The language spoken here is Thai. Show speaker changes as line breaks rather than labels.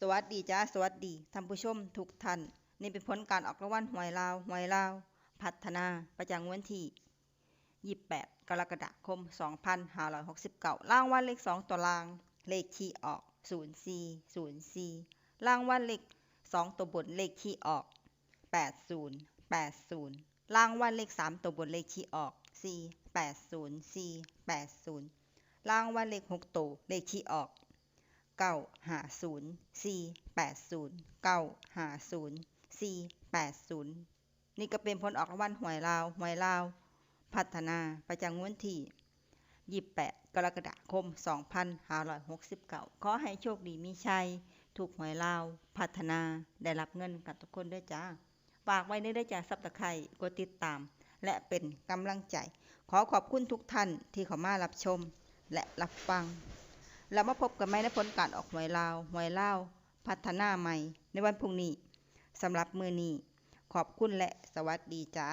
สวัสดีจ้าสวัสดีท่านผู้ชมทุกท่านนี่เป็นผลการออกรางวัลหวยลาวพัฒนาประจำวันที่28กรกฎาคม2569รางวัลเลข2ตัวล่างเลขที่ออก0404รางวัลเลข2ตัวบนเลขที่ออก8080รางวัลเลข3ตัวบนเลขที่ออก480480รางวัลเลข6ตัวเลขที่ออก950 480 950 480นี่ก็เป็นผลออกรางวัลหวยลาวพัฒนาประจำงวดที่28กรกฎาคม2569ขอให้โชคดีมีชัยถูกหวยลาวพัฒนาได้รับเงินกันทุกคนด้วยจ้าฝากไว้ได้จ้าซับสไครบ์กดติดตามและเป็นกำลังใจขอขอบคุณทุกท่านที่เข้ามารับชมและรับฟังแล้วมาพบกันใหม่ในผลการออกหวยลาวพัฒนาใหม่ในวันพรุ่งนี้สำหรับมื้อนี้ขอบคุณและสวัสดีจ้า